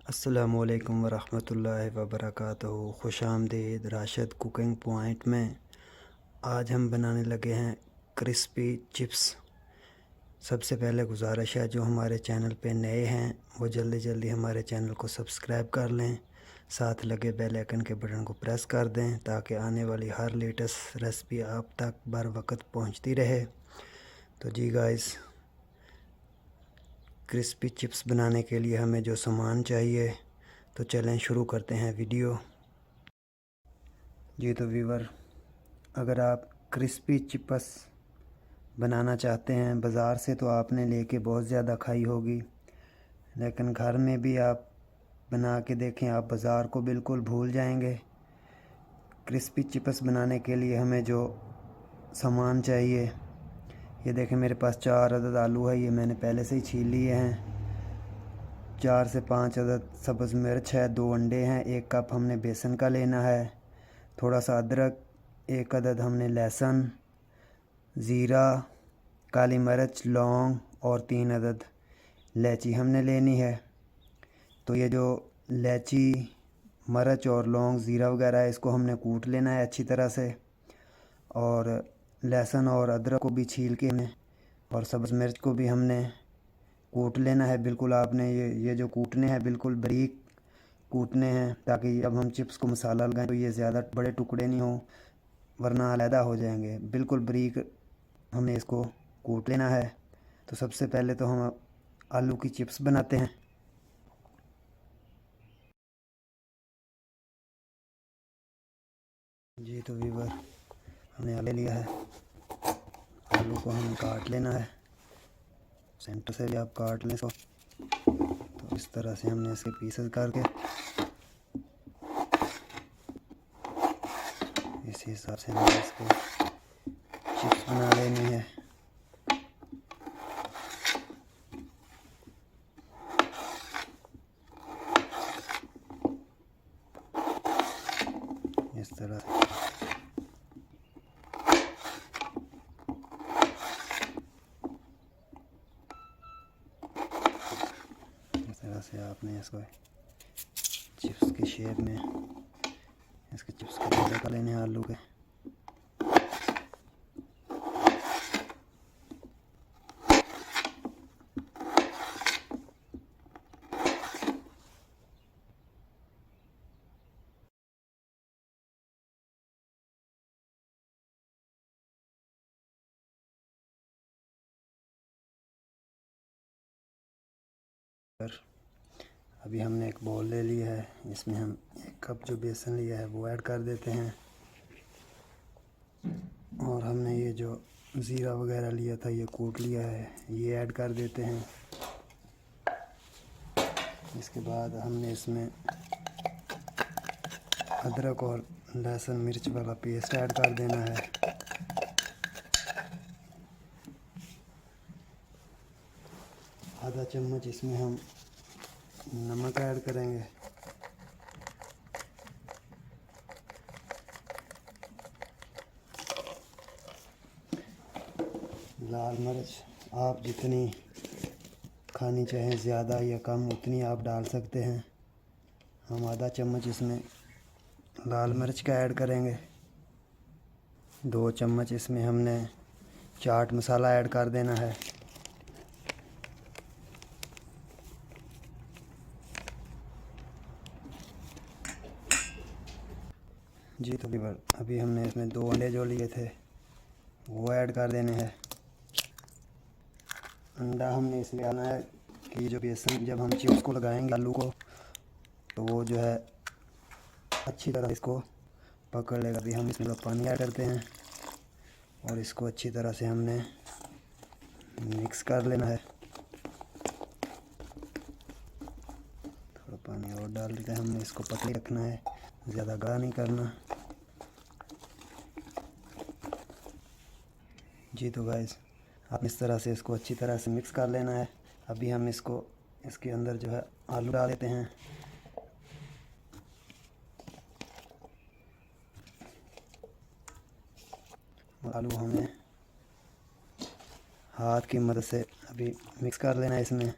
अस्सलामुअलैकुम वरहमतुल्लाहि वबरकातुहू। खुश आमदीद राशिद कुकिंग पॉइंट में। आज हम बनाने लगे हैं क्रिस्पी चिप्स। सबसे पहले गुजारिश है जो हमारे चैनल पे नए हैं वो जल्दी जल्दी हमारे चैनल को सब्सक्राइब कर लें, साथ लगे बेल आइकन के बटन को प्रेस कर दें ताकि आने वाली हर लेटेस्ट रेसिपी आप तक बर वक्त पहुँचती रहे। तो जी गाइस, क्रिस्पी चिप्स बनाने के लिए हमें जो सामान चाहिए, तो चलें शुरू करते हैं वीडियो। जी तो व्यूवर, अगर आप क्रिस्पी चिप्स बनाना चाहते हैं बाज़ार से तो आपने लेके बहुत ज़्यादा खाई होगी, लेकिन घर में भी आप बना के देखें, आप बाज़ार को बिल्कुल भूल जाएंगे। क्रिस्पी चिप्स बनाने के लिए हमें जो सामान चाहिए, ये देखें मेरे पास 4 अदद आलू है, ये मैंने पहले से ही छील लिए हैं। 4 से 5 अदद सब्ज़ मिर्च है, 2 अंडे हैं, 1 कप हमने बेसन का लेना है, थोड़ा सा अदरक, 1 अदद हमने लहसुन, ज़ीरा, काली मिर्च, लौंग और 3 अदद इलायची हमने लेनी है। तो ये जो इलायची, मिर्च और लौंग, ज़ीरा वगैरह है, इसको हमने कूट लेना है अच्छी तरह से, और लहसुन और अदरक को भी छील के हमने, और सब्ज़ मिर्च को भी हमने कूट लेना है। बिल्कुल आपने ये जो कूटने हैं बिल्कुल बारीक कूटने हैं, ताकि जब हम चिप्स को मसाला लगाएं तो ये ज़्यादा बड़े टुकड़े नहीं हो, वरना अलहदा हो जाएंगे। बिल्कुल बारीक हमें इसको कूट लेना है। तो सबसे पहले तो हम आलू की चिप्स बनाते हैं। जी तो व्यूवर, हमने आलू लिया है, आलू को हमें काट लेना है, सेंटर से भी आप काट लें इसको। तो इस तरह से हमने इसके पीसेस करके इसी हिसाब से हमें इसको चिप्स बना लेनी है। इस तरह से आपने इसको चिप्स की शेप में इसके चिप्स के टुकड़े कर लेने हैं आलू के। अभी हमने एक बाउल ले लिया है, इसमें हम 1 कप जो बेसन लिया है वो ऐड कर देते हैं, और हमने ये जो ज़ीरा वगैरह लिया था ये कूट लिया है ये ऐड कर देते हैं। इसके बाद हमने इसमें अदरक और लहसुन मिर्च वाला पेस्ट ऐड कर देना है। आधा चम्मच इसमें हम नमक ऐड करेंगे, लाल मिर्च आप जितनी खानी चाहें ज़्यादा या कम उतनी आप डाल सकते हैं। हम आधा चम्मच इसमें लाल मिर्च का ऐड करेंगे। 2 चम्मच इसमें हमने चाट मसाला ऐड कर देना है। जी तो अभी हमने इसमें 2 अंडे जो लिए थे वो ऐड कर देने हैं। अंडा हमने इसलिए आना है कि जो बेसन जब हम चिप्स को लगाएंगे आलू को, तो वो जो है अच्छी तरह इसको पकड़ लेगा। अभी हम इसमें पानी ऐड करते हैं और इसको अच्छी तरह से हमने मिक्स कर लेना है। थोड़ा पानी और डाल देते हैं, हमने इसको पतली रखना है, ज़्यादा गाढ़ा नहीं करना। जी तो गाइस, आप इस तरह से इसको अच्छी तरह से मिक्स कर लेना है। अभी हम इसको इसके अंदर जो है आलू डाल देते हैं। आलू हमें हाथ की मदद से अभी मिक्स कर लेना है इसमें,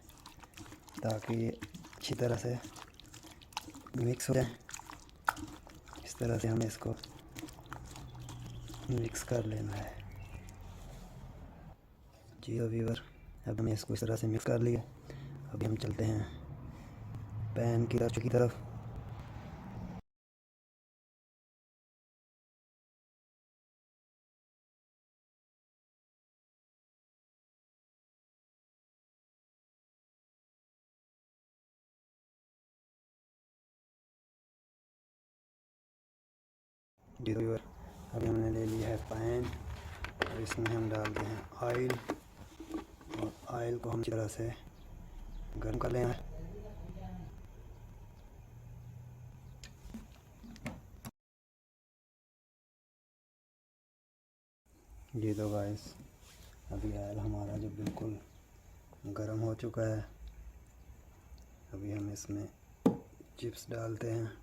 ताकि ये अच्छी तरह से मिक्स हो जाए, इस तरह से हमें इसको मिक्स कर लेना है। जी व्यूअर, अब हमने इसको इस तरह से मिक्स कर लिया। अभी हम चलते हैं पैन की तरफ। जी व्यूअर, अभी हमने ले लिया है पैन और इसमें हम डालते हैं ऑयल, और ऑयल को हम इस तरह से गर्म कर लेना है। ये तो गाइस, अभी ऑयल हमारा जो बिल्कुल गर्म हो चुका है। अभी हम इसमें चिप्स डालते हैं।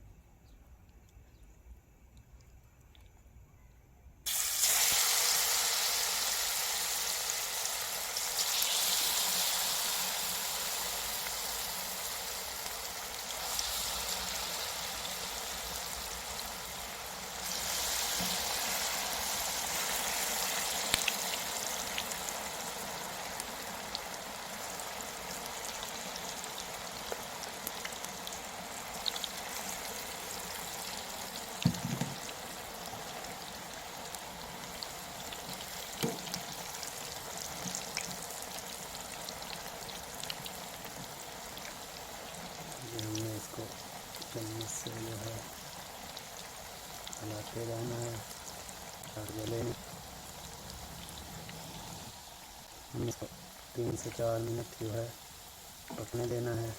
हमने इसको चम्मच से जो है हिलाते रहना है और गले में हम इसको 3 से 4 मिनट जो है पकने देना है।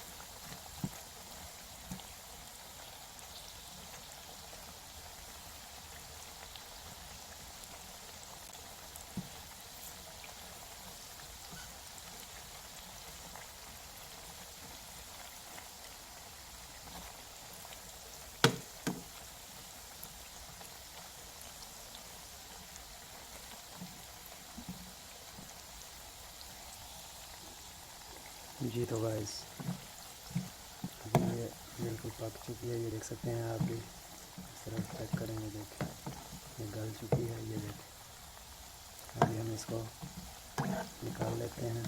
जी तो गाइस, अभी ये बिल्कुल पक चुकी है, ये देख सकते हैं आप भी। इस तरह चेक करेंगे, देखें ये गल चुकी है, ये देखें। अभी हम इसको निकाल लेते हैं।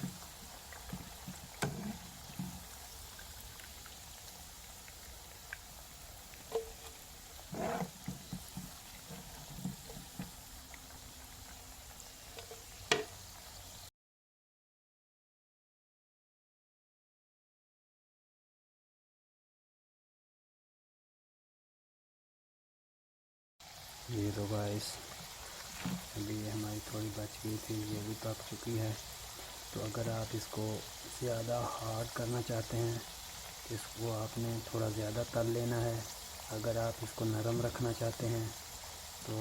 ये तो गाइस, अभी ये हमारी थोड़ी बच गई थी, ये भी पक चुकी है। तो अगर आप इसको ज़्यादा हार्ड करना चाहते हैं तो इसको आपने थोड़ा ज़्यादा तल लेना है। अगर आप इसको नरम रखना चाहते हैं तो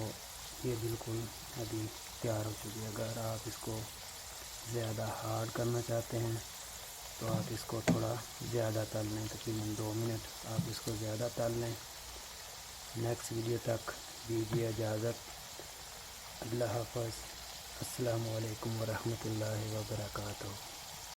ये बिल्कुल अभी तैयार हो चुकी है। अगर आप इसको ज़्यादा हार्ड करना चाहते हैं तो आप इसको थोड़ा ज़्यादा तल लें, तकरीबन 2 मिनट आप इसको ज़्यादा तल लें। नेक्स्ट वीडियो तक दीजिए इजाज़त। अल्लाह हाफ़िज़। अस्सलामु अलैकुम वरहमतुल्लाहि वबरकातुहू।